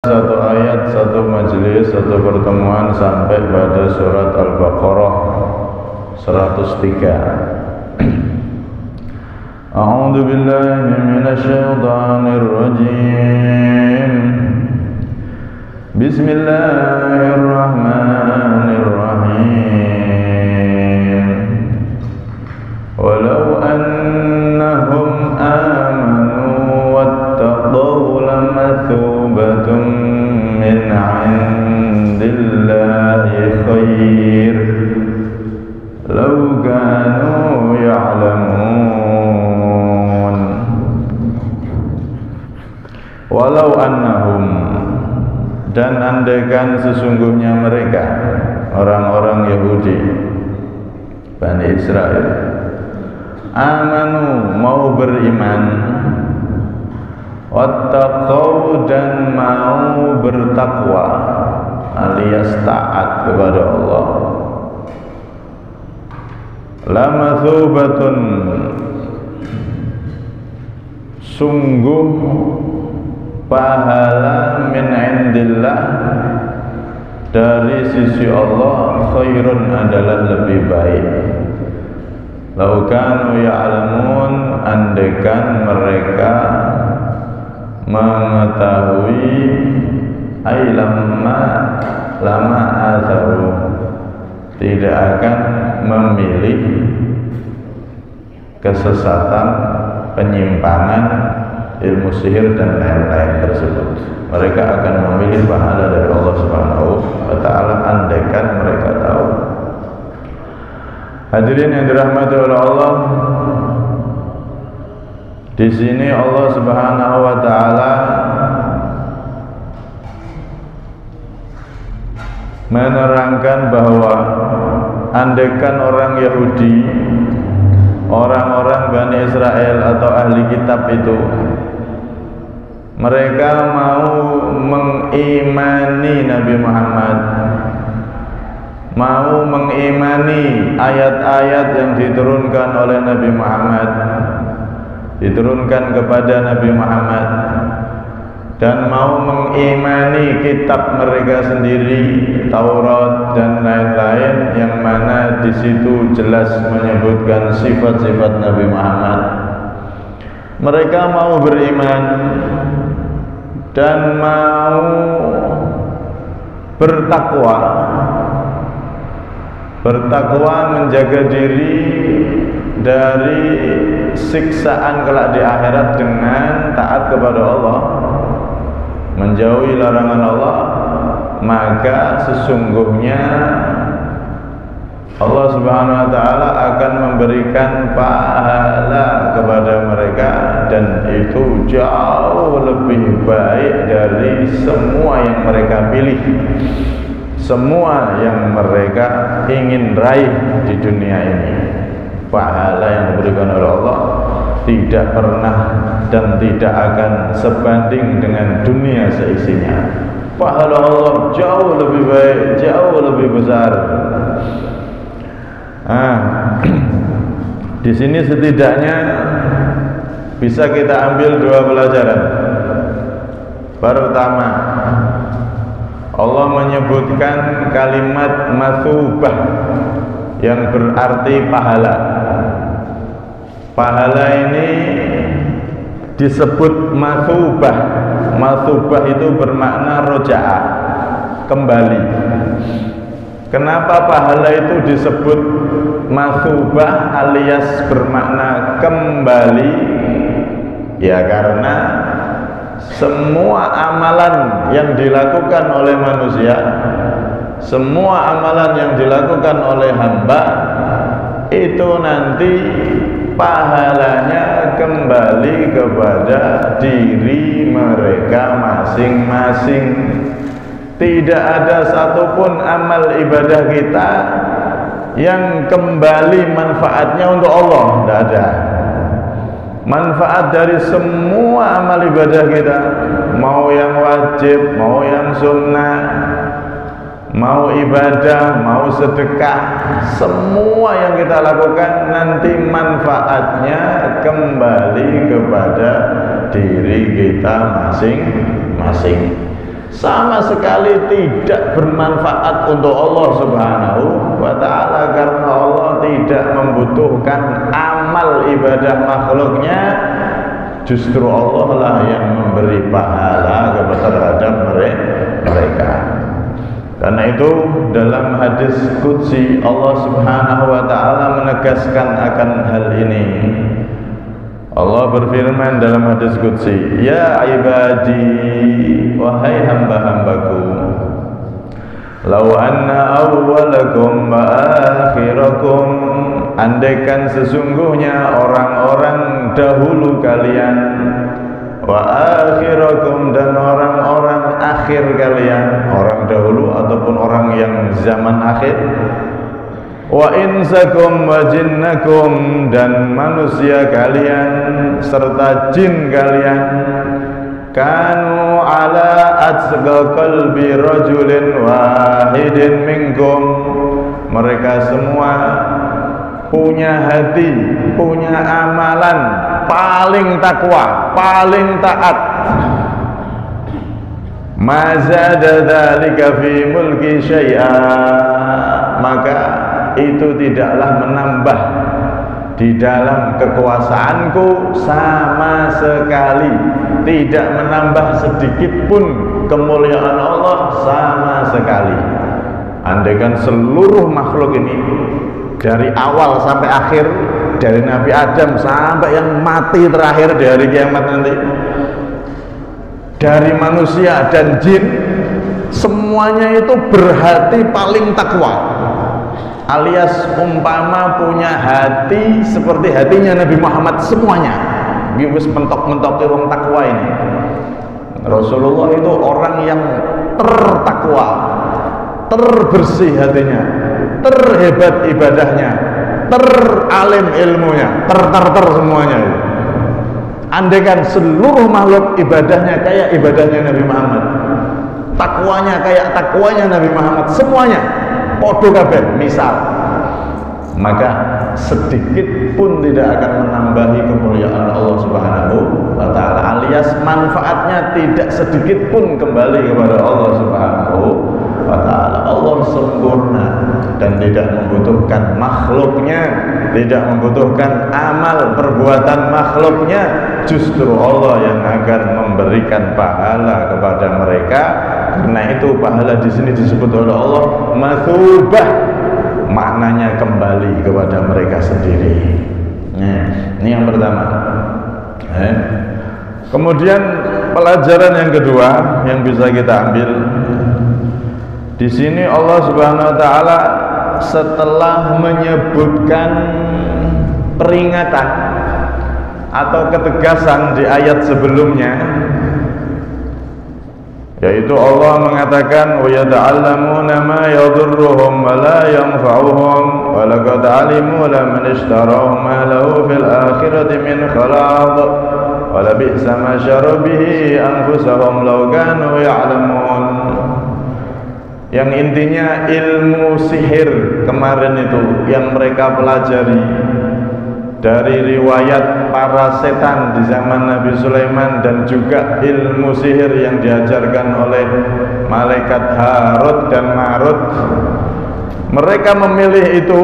Satu ayat, satu majelis, satu pertemuan sampai pada surat Al-Baqarah 103. A'udzu billahi minasy syaithanir rajim. Bismillahirrahmanirrahim. Walau annahum amanu wattaqaw lamathubatun min 'indillahi khair law kanu ya'lamun. Walau annahum, dan andaikan sesungguhnya mereka orang-orang Yahudi Bani Israel amanu, mau beriman, wattaqau, dan mau bertakwa alias taat kepada Allah, lamathubatun, sungguh pahala min indillah, dari sisi Allah, khairun, adalah lebih baik. Lau kanu ya'lamun, andaikan mereka mengetahui, ay lama atharu, tidak akan memilih kesesatan, penyimpangan, ilmu sihir dan lain-lain tersebut. Mereka akan memilih pahala dari Allah Subhanahu wa ta'ala andaikan mereka tahu. Hadirin yang dirahmati oleh Allah, di sini Allah Subhanahu wa ta'ala menerangkan bahwa andaikan orang Yahudi, orang-orang Bani Israel atau ahli kitab itu, mereka mau mengimani Nabi Muhammad, mau mengimani ayat-ayat yang diturunkan oleh Nabi Muhammad, diturunkan kepada Nabi Muhammad, dan mau mengimani kitab mereka sendiri, Taurat dan lain-lain, yang mana di situ jelas menyebutkan sifat-sifat Nabi Muhammad. Mereka mau beriman dan mau bertakwa, menjaga diri dari siksaan kelak di akhirat dengan taat kepada Allah, menjauhi larangan Allah. Maka sesungguhnya Allah Subhanahu wa ta'ala akan memberikan pahala kepada mereka, dan itu jauh lebih baik dari semua yang mereka pilih, semua yang mereka ingin raih di dunia ini. Pahala yang diberikan oleh Allah tidak pernah dan tidak akan sebanding dengan dunia seisinya. Pahala Allah jauh lebih baik, jauh lebih besar. Di sini setidaknya bisa kita ambil dua pelajaran. Pertama, Allah menyebutkan kalimat mathubah yang berarti pahala. Pahala ini disebut mathubah. Mathubah itu bermakna roja'ah, kembali. Kenapa pahala itu disebut mathubah alias bermakna kembali? Ya karena semua amalan yang dilakukan oleh manusia, semua amalan yang dilakukan oleh hamba, itu nanti pahalanya kembali kepada diri mereka masing-masing. Tidak ada satupun amal ibadah kita yang kembali manfaatnya untuk Allah, tidak ada. Manfaat dari semua amal ibadah kita, mau yang wajib, mau yang sunnah, mau ibadah, mau sedekah, semua yang kita lakukan nanti manfaatnya kembali kepada diri kita masing-masing. sama sekali tidak bermanfaat untuk Allah Subhanahu wa ta'ala, karena Allah tidak membutuhkan amal ibadah makhluknya. Justru Allah lah yang memberi pahala terhadap mereka. Karena itu dalam hadis qudsi Allah Subhanahu wa ta'ala menegaskan akan hal ini. Allah berfirman dalam hadis qudsi, ya ibadi, wahai hamba-hambaku, lau anna awwalakum wa akhirakum, andaikan sesungguhnya orang-orang dahulu kalian, wa akhirakum, dan orang-orang akhir kalian, orang dahulu ataupun orang yang zaman akhir, wa insakum wa jinnakum, dan manusia kalian serta jin kalian, kanu ala atsqa qalbi rajulin wahidin minkum, mereka semua punya hati, punya amalan paling takwa, paling taat. Ma zada dzalika fi mulki syai'a, maka itu tidaklah menambah di dalam kekuasaanku sama sekali, tidak menambah sedikit pun kemuliaan Allah sama sekali. Andaikan seluruh makhluk ini dari awal sampai akhir, dari Nabi Adam sampai yang mati terakhir di hari kiamat nanti, dari manusia dan jin, semuanya itu berhati paling takwa, alias umpama punya hati seperti hatinya Nabi Muhammad semuanya. Wis mentok-mentok orang takwa ini. Rasulullah itu orang yang tertakwa, terbersih hatinya, terhebat ibadahnya, teralim ilmunya, ter semuanya. Andaikan seluruh makhluk ibadahnya kayak ibadahnya Nabi Muhammad, takwanya kayak takwanya Nabi Muhammad, semuanya podo kabeh misal, maka sedikit pun tidak akan menambahi kemuliaan Allah Subhanahu wa ta'ala, alias manfaatnya tidak sedikit pun kembali kepada Allah Subhanahu wa ta'ala. Allah sempurna dan tidak membutuhkan makhluknya, tidak membutuhkan amal perbuatan makhluknya. Justru Allah yang akan memberikan pahala kepada mereka. Karena itu pahala di sini disebut oleh Allah matsubah, maknanya kembali kepada mereka sendiri. Nah, ini yang pertama. Kemudian pelajaran yang kedua yang bisa kita ambil di sini, Allah Subhanahu wa taala setelah menyebutkan peringatan atau ketegasan di ayat sebelumnya, yaitu Allah mengatakan wa yata'allamuna ma yadurruhum wa la yanfa'uhum wa laqad 'alimu laman ishtarahu ma lahu fil akhirati min khalaq wa la bi'sa ma syaru bihi anfusahum law kanu ya'lamun. Yang intinya ilmu sihir kemarin itu yang mereka pelajari dari riwayat para setan di zaman Nabi Sulaiman, dan juga ilmu sihir yang diajarkan oleh malaikat Harut dan Marut, mereka memilih itu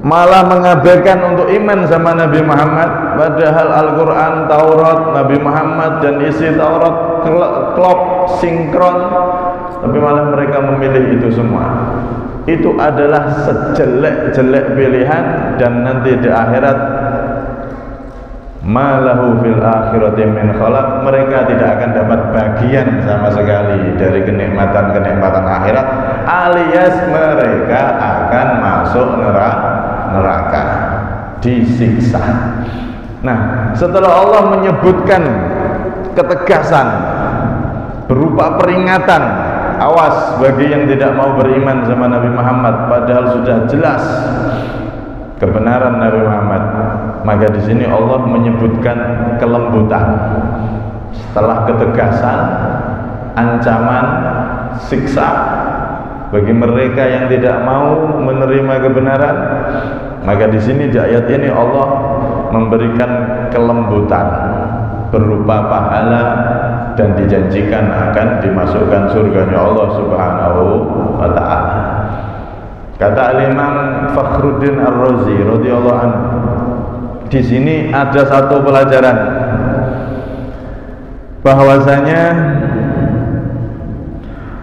malah mengabaikan untuk iman sama Nabi Muhammad. Padahal Al-Quran, Taurat, Nabi Muhammad dan isi Taurat klop sinkron, tapi malah mereka memilih itu semua. Itu adalah sejelek-jelek pilihan, dan nanti di akhirat malahu fil akhirati min khalaq, mereka tidak akan dapat bagian sama sekali dari kenikmatan-kenikmatan akhirat, alias mereka akan masuk neraka, disiksa. Nah, setelah Allah menyebutkan ketegasan berupa peringatan, awas bagi yang tidak mau beriman sama Nabi Muhammad, padahal sudah jelas kebenaran Nabi Muhammad, maka di sini Allah menyebutkan kelembutan. Setelah ketegasan, ancaman, siksa bagi mereka yang tidak mau menerima kebenaran, maka di sini di ayat ini Allah memberikan kelembutan berupa pahala dan dijanjikan akan dimasukkan surganya Allah Subhanahu wa ta'ala. Kata Al-Imam Fakhruddin Ar-Razi radhiyallahu anhu, di sini ada satu pelajaran bahwasanya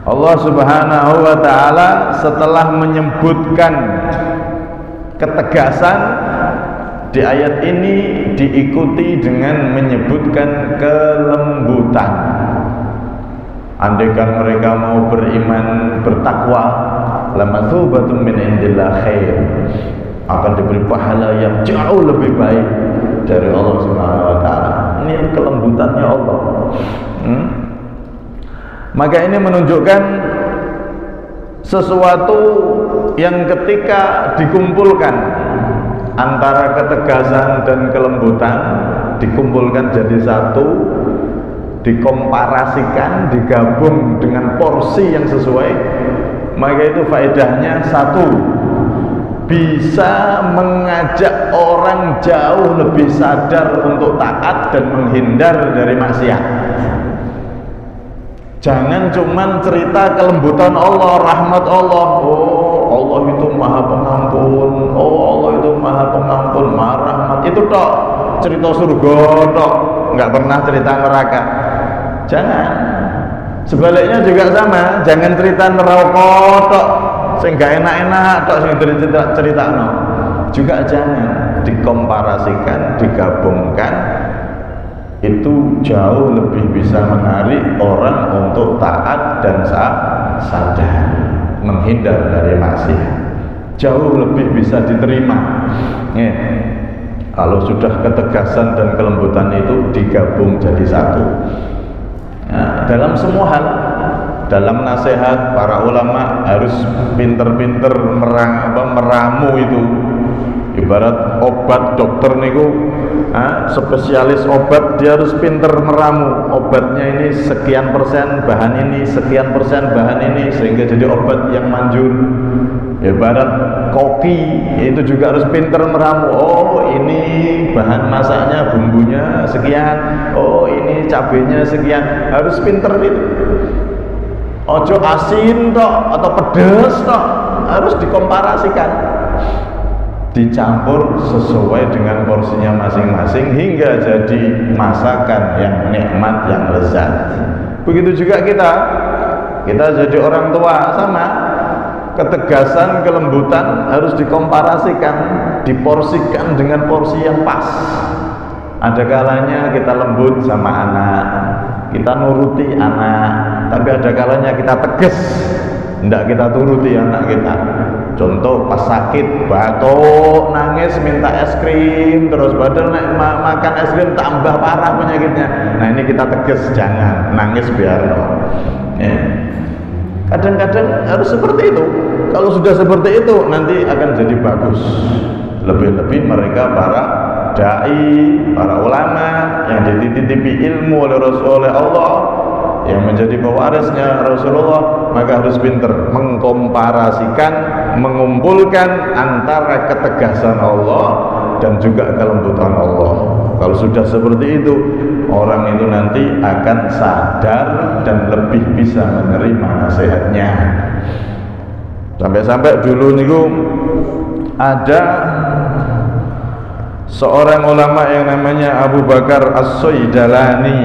Allah Subhanahu wa ta'ala setelah menyebutkan ketegasan di ayat ini diikuti dengan menyebutkan kelembutan. Andaikan mereka mau beriman, bertakwa, lamatsubatun min indillah khair, akan diberi pahala yang jauh lebih baik dari Allah Subhanahu wa ta'ala. Ini kelembutannya Allah. Maka ini menunjukkan sesuatu yang ketika dikumpulkan antara ketegasan dan kelembutan, dikumpulkan jadi satu, dikomparasikan, digabung dengan porsi yang sesuai, maka itu faedahnya satu, bisa mengajak orang jauh lebih sadar untuk taat dan menghindar dari maksiat. Jangan cuman cerita kelembutan Allah, rahmat Allah. Oh, Allah itu maha pengampun. Oh, Allah itu maha pengampun, maha rahmat. Itu tok, cerita surga tok, nggak pernah cerita neraka. Jangan. Sebaliknya juga sama, jangan cerita neraka tok, sehingga enak-enak tok, sing cerita no. Juga jangan, dikomparasikan, digabungkan. Itu jauh lebih bisa menarik orang untuk taat dan sadar, menghindar dari maksiat. Jauh lebih bisa diterima. Kalau sudah ketegasan dan kelembutan itu digabung jadi satu. Nah, dalam semua hal, dalam nasihat para ulama harus pinter-pinter meramu itu. Ibarat obat, dokter niku spesialis obat, dia harus pinter meramu obatnya ini sekian persen bahan ini, sekian persen bahan ini, sehingga jadi obat yang manjur. Ibarat koki itu juga harus pinter meramu. Oh, ini bahan masaknya, bumbunya sekian, oh ini cabenya sekian, harus pinter itu. Ojo asin tok atau pedes tok, harus dikomparasikan, dicampur sesuai dengan porsinya masing-masing hingga jadi masakan yang nikmat, yang lezat. Begitu juga kita jadi orang tua, sama, ketegasan, kelembutan harus dikomparasikan, diporsikan dengan porsi yang pas. Ada kalanya kita lembut sama anak, kita nuruti anak, tapi ada kalanya kita tegas, tidak kita turuti anak kita. Contoh pas sakit, batuk, nangis, minta es krim, terus padahal makan es krim tambah parah penyakitnya. Nah ini kita tegas, jangan nangis, biar ya. Kadang-kadang harus seperti itu. Kalau sudah seperti itu nanti akan jadi bagus. Lebih-lebih mereka para dai, para ulama yang dititipi ilmu oleh Rasul Allah, yang menjadi pewarisnya Rasulullah, maka harus pinter mengkomparasikan, mengumpulkan antara ketegasan Allah dan juga kelembutan Allah. Kalau sudah seperti itu, orang itu nanti akan sadar dan lebih bisa menerima nasihatnya. Sampai-sampai dulu niku ada seorang ulama yang namanya Abu Bakar As-Saidalani.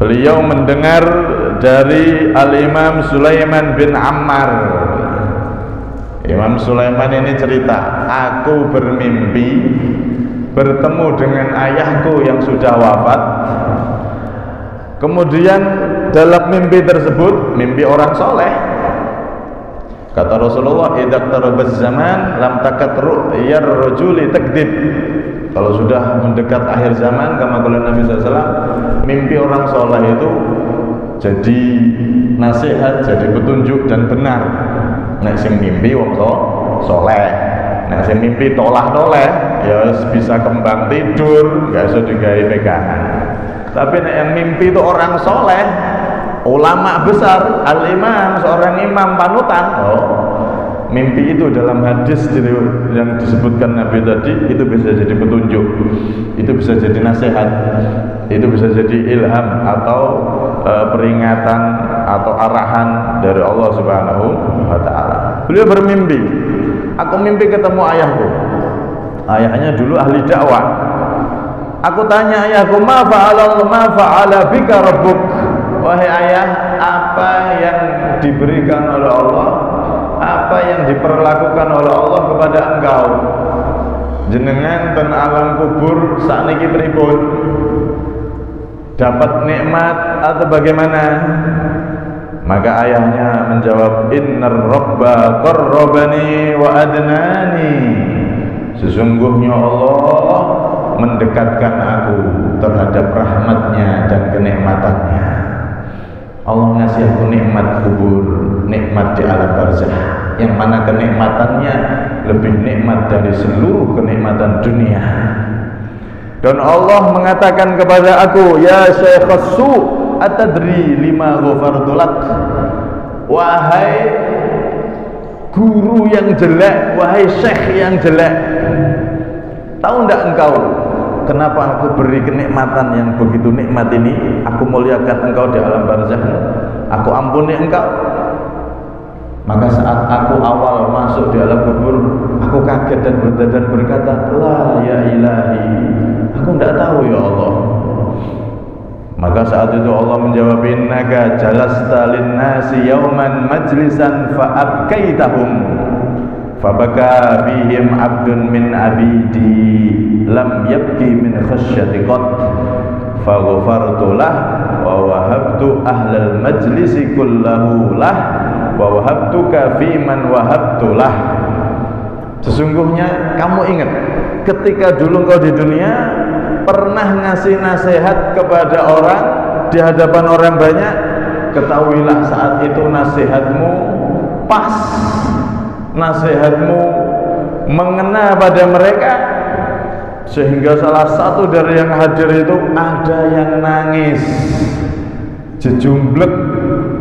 Beliau mendengar dari Al-Imam Sulaiman bin Ammar. Imam Sulaiman ini cerita, aku bermimpi bertemu dengan ayahku yang sudah wafat. Kemudian dalam mimpi tersebut, mimpi orang soleh, kata Rasulullah, idza qarabaz zaman lam takat ru'yar rajuli takdzib. Kalau sudah mendekat akhir zaman, kama qala Nabi SAW, mimpi orang soleh itu jadi nasihat, jadi petunjuk dan benar. Nek sing mimpi wong soleh, nek sing mimpi tolah-toleh ya bisa kembang tidur, gak usah digawe pegangan. Tapi nek yang mimpi itu orang soleh, ulama besar, al-imam, seorang imam panutan, oh mimpi itu dalam hadis yang disebutkan Nabi tadi itu bisa jadi petunjuk, itu bisa jadi nasihat, itu bisa jadi ilham atau peringatan atau arahan dari Allah Subhanahu wa ta'ala. Beliau bermimpi, aku mimpi ketemu ayahku. Ayahnya dulu ahli dakwah. Aku tanya ayahku, ma fa'ala bika rabbuk? Wahai ayah, apa yang diberikan oleh Allah, apa yang diperlakukan oleh Allah kepada engkau? Jenengan ten alam kubur sakniki pripun? Dapat nikmat atau bagaimana? Maka ayahnya menjawab, innar rabba qarrabani wa adnani. Sesungguhnya Allah mendekatkan aku terhadap rahmatnya dan kenikmatannya. Allah ngasih aku nikmat kubur, nikmat di alam barzakh, yang mana kenikmatannya lebih nikmat dari seluruh kenikmatan dunia. Dan Allah mengatakan kepada aku, ya Syekhus Su, atadri lima ghafartu lak? Wahai guru yang jelek, wahai syekh yang jelek, tahu enggak engkau kenapa aku beri kenikmatan yang begitu nikmat ini? Aku muliakan engkau di alam barzakh, aku ampuni engkau. Maka saat aku awal masuk di alam kubur, aku kaget dan berkata, la ya ilahi, aku tidak tahu ya Allah. Maka saat itu Allah menjawab, innaka jalasta linnasi yauman majlisan fa'abkaitahum fabaka bihim abdun min abidi lam yabki min khasyati qad faghfartu lah wa wahabtu ahlal majlisi kullahu lah wa wahabtuka fi man wahabtu lah. Sesungguhnya kamu ingat ketika dulu engkau di dunia pernah ngasih nasihat kepada orang di hadapan orang banyak, ketahuilah saat itu nasihatmu pas, nasihatmu mengena pada mereka, sehingga salah satu dari yang hadir itu ada yang nangis jejumblek.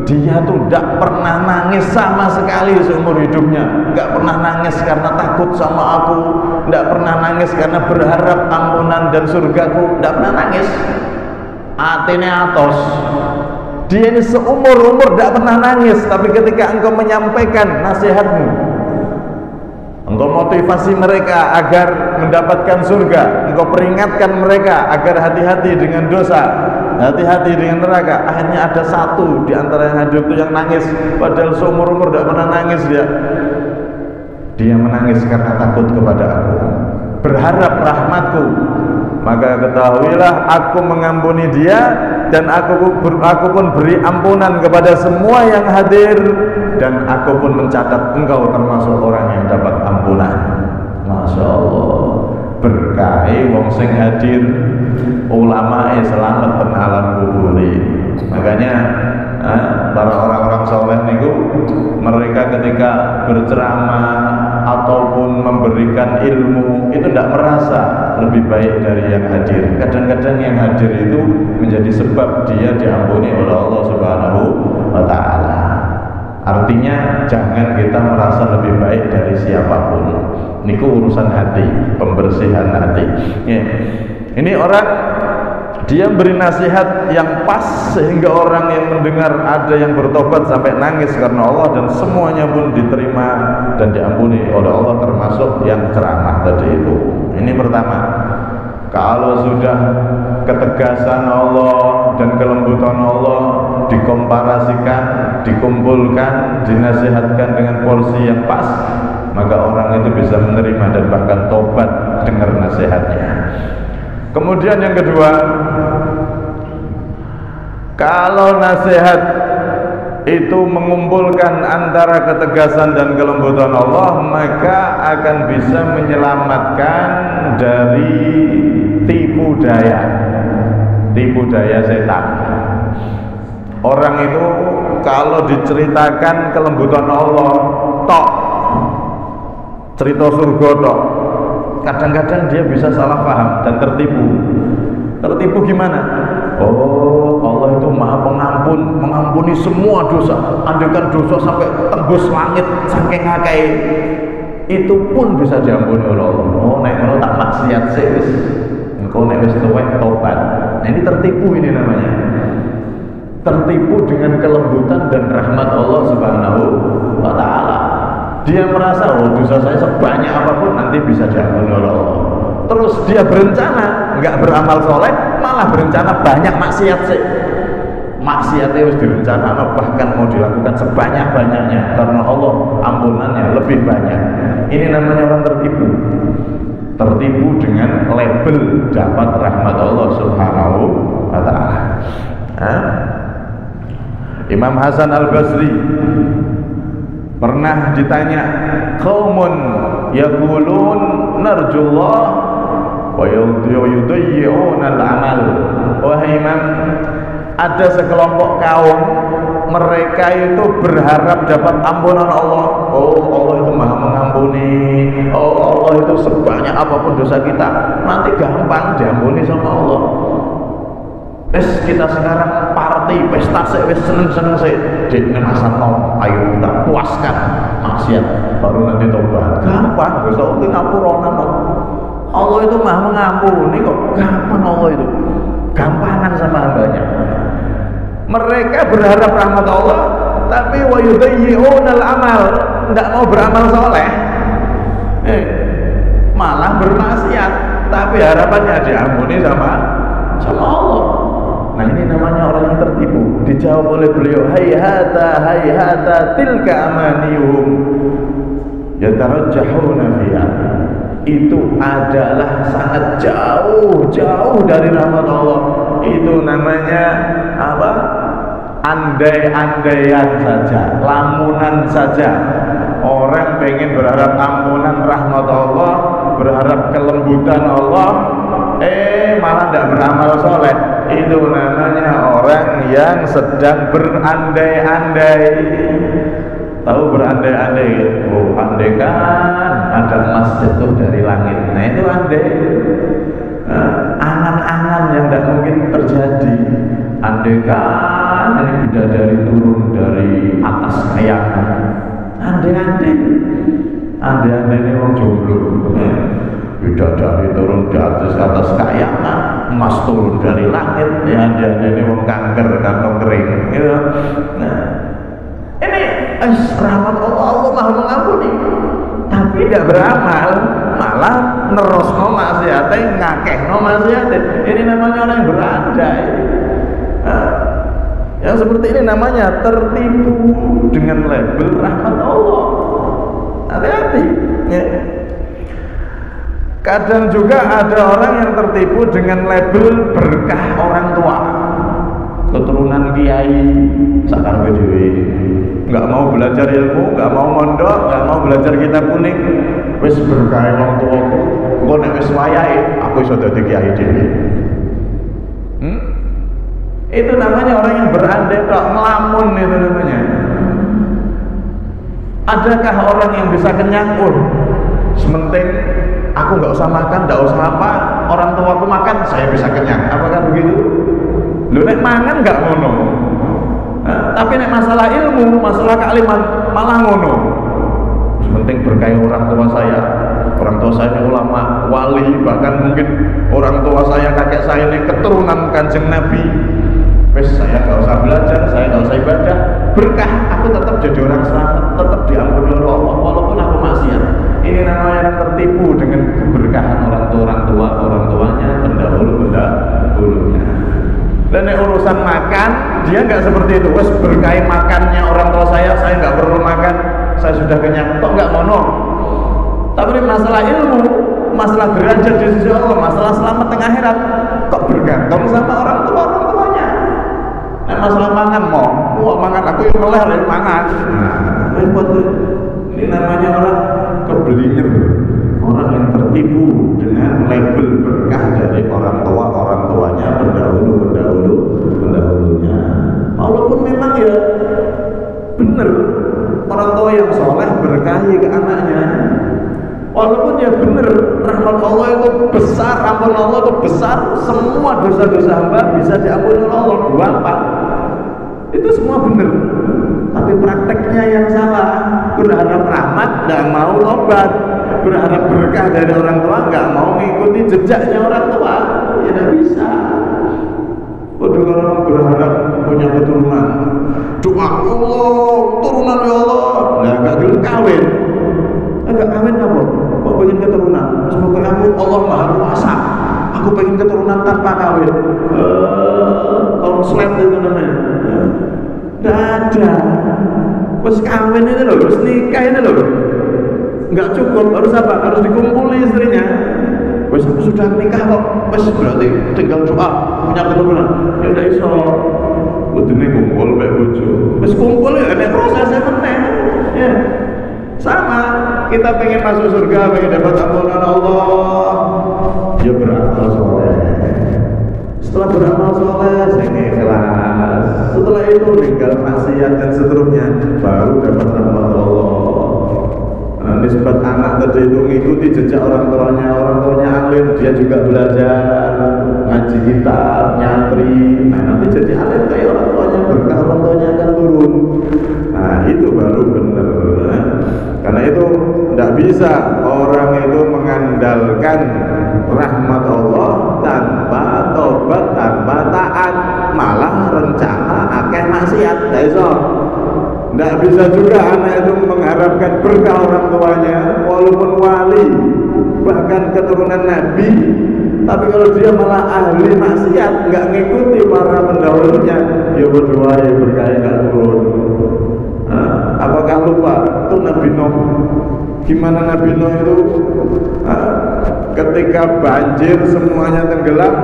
Dia tuh tidak pernah nangis sama sekali seumur hidupnya, nggak pernah nangis karena takut sama aku, tidak pernah nangis karena berharap ampunan dan surgaku, tidak pernah nangis. Atine atos. Dia ini seumur-umur tidak pernah nangis, tapi ketika engkau menyampaikan nasihatmu, engkau motivasi mereka agar mendapatkan surga, engkau peringatkan mereka agar hati-hati dengan dosa, hati-hati dengan neraka. Akhirnya ada satu di antara yang hadir itu yang nangis, padahal seumur-umur tidak pernah nangis dia. Dia menangis karena takut kepada aku, berharap rahmatku. Maka ketahuilah aku mengampuni dia, dan aku pun beri ampunan kepada semua yang hadir, dan aku pun mencatat engkau termasuk orang yang dapat ampunan. Masya Allah, berkahi wong sing hadir, ulama selamat ten alam kuburi. Makanya para orang-orang soleh niku, mereka ketika berceramah ataupun memberikan ilmu itu tidak merasa lebih baik dari yang hadir. Kadang-kadang yang hadir itu menjadi sebab dia diampuni oleh Allah Subhanahu wa ta'ala. Artinya jangan kita merasa lebih baik dari siapapun. Niku urusan hati, pembersihan hati. Ya. Ini orang, dia beri nasihat yang pas sehingga orang yang mendengar ada yang bertobat sampai nangis karena Allah, dan semuanya pun diterima dan diampuni oleh Allah, termasuk yang ceramah tadi itu. Ini pertama. Kalau sudah ketegasan Allah dan kelembutan Allah dikomparasikan, dikumpulkan, dinasihatkan dengan porsi yang pas, maka orang itu bisa menerima dan bahkan tobat dengar nasihatnya. Kemudian yang kedua, kalau nasihat itu mengumpulkan antara ketegasan dan kelembutan Allah, maka akan bisa menyelamatkan dari tipu daya setan. Orang itu kalau diceritakan kelembutan Allah tok, cerita surga tok, kadang-kadang dia bisa salah paham dan tertipu. Tertipu gimana? Oh, Allah itu maha pengampun, mengampuni mengampuni semua dosa. Andaikan dosa sampai tembus langit saking akeh, itu pun bisa diampuni oleh Allah. Oh, nek ngono tak maksiat sih wis. Engko nek wis tuwek tobat. Nah, ini tertipu, ini namanya. Tertipu dengan kelembutan dan rahmat Allah Subhanahu wa taala. Dia merasa, oh, dosa saya sebanyak apapun nanti bisa diampuni oleh Allah. Terus dia berencana nggak beramal soleh, malah berencana banyak maksiat sih. Maksiatnya harus direncanakan, bahkan mau dilakukan sebanyak-banyaknya karena Allah ampunannya lebih banyak. Ini namanya orang tertipu. Tertipu dengan label dapat rahmat Allah Subhanahu wa taala. Imam Hasan Al-Basri pernah ditanya, qaumun yaqulun narjullah wa yudayyi'una al-amal. Wahai Imam, ada sekelompok kaum, mereka itu berharap dapat ampunan Allah. Oh, Allah itu maha mengampuni. Oh, Allah itu sebanyak apapun dosa kita nanti gampang diampuni sama Allah. Kita sekarang party pesta sih, seneng-seneng sih, jadi masano, ayo kita puaskan maksiat baru nanti tobat. Gampang, bisa ngapuronan. Allah itu maha mengampuni kok, gampang Allah itu, gampangan sama hambanya. Mereka berharap rahmat Allah, tapi wa yudayyi'unal amal, tidak mau beramal soleh, malah bermaksiat, tapi harapannya diampuni sama Allah. Nah, ini namanya orang yang tertipu. Dijawab oleh beliau, hayhata tilka amaniyuhum yatarajjahuna fiha. Itu adalah sangat jauh dari rahmat Allah. Itu namanya apa? Andai-andaian saja, lamunan saja. Orang pengen berharap ampunan rahmat Allah, berharap kelembutan Allah, malah tidak beramal soleh. Itu namanya orang yang sedang berandai-andai. Tahu berandai-andai? Oh, andaikan ada emas jatuh dari langit. Nah, itu andai. Angan-angan yang tidak mungkin terjadi. Andaikan ini bidadari turun dari atas kayangan. Andai-andai. Andai-andai ini orang jomblo. Bidadari turun di atas kayangan, emas turun dari langit, ya dia ini wong kanker kantong kering, gitu. Nah, ini rahmat Allah maha mengampuni, tapi tidak beramal, malah nerosno maksiate, ngakehno maksiate. Ini namanya orang yang berandai. Yang seperti ini namanya tertipu dengan label rahmat Allah. Hati-hati, ya. Kadang juga ada orang yang tertipu dengan label berkah orang tua, keturunan kiai, sakar dewe, nggak mau belajar ilmu, nggak mau mondok, nggak mau belajar kitab kuning, wis berkah orang tuaku, gue nek wis wayahe, aku iso dadi kiai dewe. Itu namanya orang yang berandai tok, ngelamun itu namanya. Adakah orang yang bisa kenyang? Sementing aku nggak usah makan, nggak usah apa, orang tuaku makan, saya bisa kenyang. Apakah begitu? Lu nek mangan nggak ngono, tapi nek masalah ilmu, masalah kealiman malah ngono. Penting berkah orang tua saya ini ulama, wali, bahkan mungkin orang tua saya, kakek saya ini keturunan Kanjeng Nabi. Wes saya nggak usah belajar, saya nggak usah ibadah, berkah, aku tetap jadi orang selamat, tetap diampuni oleh Allah walaupun aku maksiat. Ini namanya yang tertipu dengan keberkahan orang tuanya, pendahulunya. Dan urusan makan, dia nggak seperti itu. Wes berkahi makannya orang tua saya nggak perlu makan, saya sudah kenyang. Kok nggak mono? Tapi masalah ilmu, masalah derajat di sisi Allah, masalah selamat tengah akhirat, kok bergantung sama orang tuanya. Nah, masalah mangan mau mangan aku yang meleleh mangan. Repot tuh. Ini namanya orang keblinger, orang yang tertipu dengan label berkah dari orang tuanya, pendahulunya. Walaupun memang ya benar orang tua yang soleh berkahi ke anaknya, walaupun ya benar rahmat Allah itu besar, ampun Allah itu besar, semua dosa-dosa hamba bisa diampuni oleh Allah. Gampang. Itu semua semua benar, tapi prakteknya yang salah. Berharap rahmat, nggak mau tobat. Berharap berkah dari orang tua, nggak mau mengikuti jejaknya orang tua. Ya tidak bisa. Waduh, kalau berharap punya keturunan, doa ya Allah, turunan ya Allah, nggak gelem kawin. Nggak kawin apa? Kok pengen keturunan? Semoga aku Allah Maha Kuasa. Aku pengen keturunan tanpa kawin. Konslet itu namanya. Nggak ada. Pas kawin ini loh, harus nikah ini loh. Nggak cukup, harus apa? Harus dikumpuli istrinya. Wes aku sudah nikah kok, wes berarti tinggal doa punya keturunan. Ya udah iso, kudune kumpul mbek bojo. Wes kumpul ya ada prosesnya meneh. Ya. Sama, kita pengen masuk surga, pengen dapat ampunan Allah. Ya beramal soleh. Setelah beramal soleh, saya ikhlas. Setelah itu tinggal maksiat dan seterusnya, baru dapat rahmat Allah. Nisbat anak tadi itu mengikuti jejak orang tuanya alim, dia juga belajar ngaji kitab, nyantri. Nah nanti jadi alim kayak orang tuanya, berkah orang tuanya akan turun. Nah itu baru benar. Karena itu tidak bisa orang itu mengandalkan rahmat Allah tanpa tobat, tanpa taat, malah rencana akeh maksiat. Tidak bisa juga anak itu mengharapkan berkah orang tuanya walaupun wali, bahkan keturunan Nabi, tapi kalau dia malah ahli maksiat, nggak ngikuti para pendahulunya, ya berdoa ya berkah nggak turun. Apakah lupa itu Nabi Nuh? Gimana Nabi Nuh itu ketika banjir semuanya tenggelam,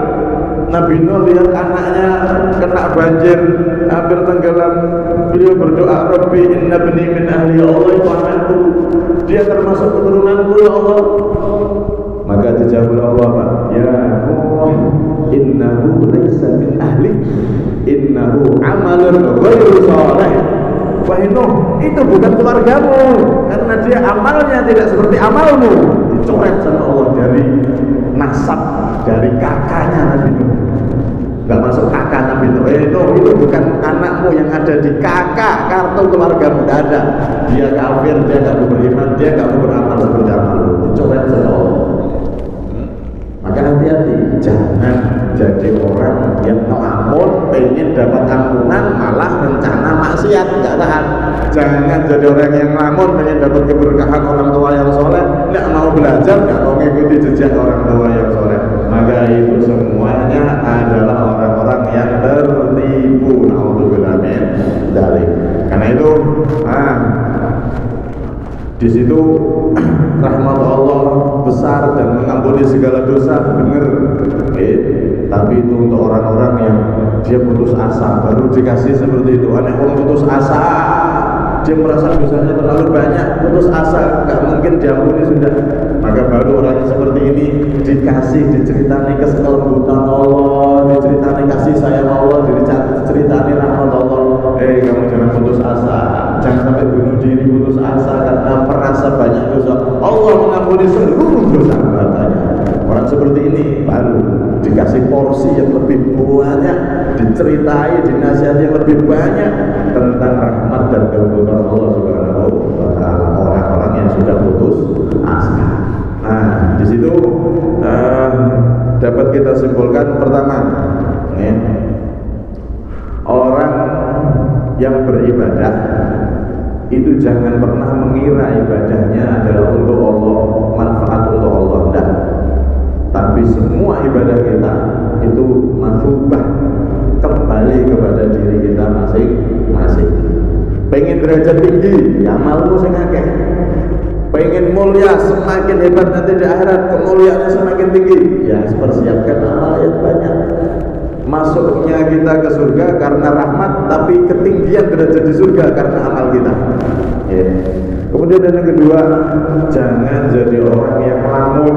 Nabi Nuh lihat anaknya kena banjir hampir tenggelam, beliau berdoa, Rabbi inna bni min ahli, ya Allah itu anakku, dia termasuk keturunanku ya Allah. Maka dijawab Allah, Pak, ya Allah, innahu laysa min ahli, innahu amalun ghairu salih. Wahai Nuh, itu bukan keluargamu, karena dia amalnya tidak seperti amalmu. Dicoret sama Allah dari nasab, dari kakaknya Nabi Nuh. Gak masuk kakak Nabi Nuh. Itu bukan anakmu yang ada di kakak kartu keluargamu, gak ada. Dia kafir, dia gak mau beriman, dia gak mau beramal seperti amalmu. Dicoret sama Allah. Maka hati-hati, jangan jadi orang yang melamun, pengen dapat ampunan, malah rencana maksiat, gak tahan. Jangan jadi orang yang melamun, pengen dapat keberkahan orang tua yang soleh, gak mau belajar, gak mau mengikuti jejak orang tua yang soleh. Maka itu semuanya adalah orang-orang yang tertipu. Na'udzubillah min dzalik. Karena itu, di situ rahmat Allah besar dan mengampuni segala dosa, benar. Tapi itu untuk orang-orang yang dia putus asa, baru dikasih seperti itu. Anak orang putus asa, dia merasa dosanya terlalu banyak, putus asa, nggak mungkin diampuni sudah. Maka baru orang seperti ini dikasih, diceritani kelembutan Allah, diceritani kasih sayang Allah, diceritani rahmat Allah. Kamu jangan putus asa, jangan sampai bunuh diri putus asa karena merasa banyak dosa. Allah mengampuni seluruh dosa katanya. Orang seperti ini baru dikasih porsi yang lebih banyak, diceritai, dinasihati yang lebih banyak tentang rahmat dan kelembutan Allah Subhanahu wa Ta'ala. Orang-orang yang sudah putus asa. Nah, di situ dapat kita simpulkan pertama, orang yang beribadah itu jangan pernah mengira ibadahnya adalah untuk Allah, manfaat untuk Allah, enggak. Tapi semua ibadah kita itu masubah, kembali kepada diri kita masing-masing. Pengen derajat tinggi, ya amalmu sing akeh. Pengen mulia, semakin hebat nanti di akhirat, kemuliaannya semakin tinggi, ya persiapkan amal yang banyak. Masuknya kita ke surga karena rahmat, tapi ketinggian derajat di surga karena amal kita. Kemudian yang kedua, jangan jadi orang yang melamun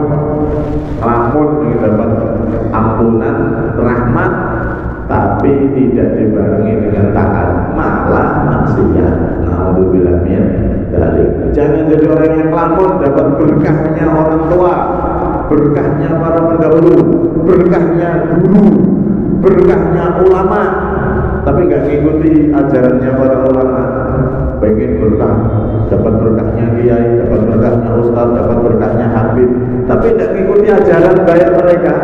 ingin dapat ampunan, rahmat, tapi tidak dibarengi dengan taat, malah maksiat. Na'udzubillah min dzalik. Jangan jadi orang yang melamun dapat berkahnya orang tua, berkahnya para pendahulu, berkahnya guru, berkahnya ulama, tapi nggak ngikuti ajarannya para ulama, pengen berkah, dapat berkahnya kiai, dapat berkahnya ustaz, dapat berkahnya habib, tapi nggak ngikuti ajaran baik mereka,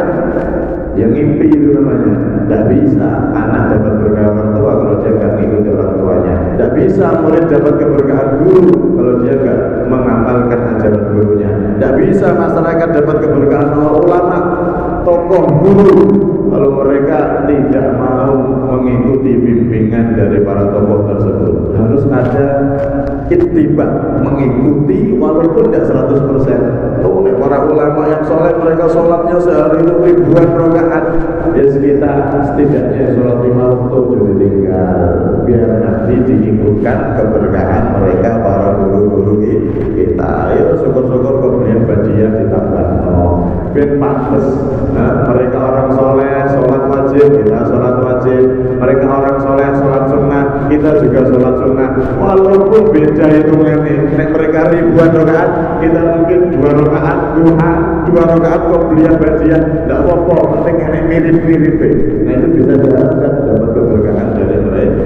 yang ngimpi itu namanya. Tidak bisa anak dapat berkah orang tua kalau dia nggak ngikuti orang tuanya. Tidak bisa murid dapat keberkahan guru kalau dia nggak mengamalkan ajaran gurunya. Tidak bisa masyarakat dapat keberkahan ulama, tokoh guru kalau mereka tidak mau mengikuti bimbingan dari para tokoh tersebut. Harus ada ittiba, mengikuti walaupun tidak 100%. Oh, para ulama yang soleh mereka sholatnya sehari itu ribuan rakaat. Ya kita setidaknya sholat 5 waktu jadi tinggal, biar nanti diikutkan keberkahan mereka para guru-guru kita. Ayo syukur-syukur kemudian badiah ditambah. Biar pantas. Nah, mereka orang soleh sholat wajib, kita sholat wajib. Mereka orang soleh sholat sunnah, kita juga sholat sunnah. Walaupun beda hitungannya, mereka ribuan rakaat, kita mungkin 2 rakaat duha, 2 rakaat qobliyah badiah, tidak apa-apa, penting ini mirip-mirip. Nah itu bisa dapat keberkahan dari mereka.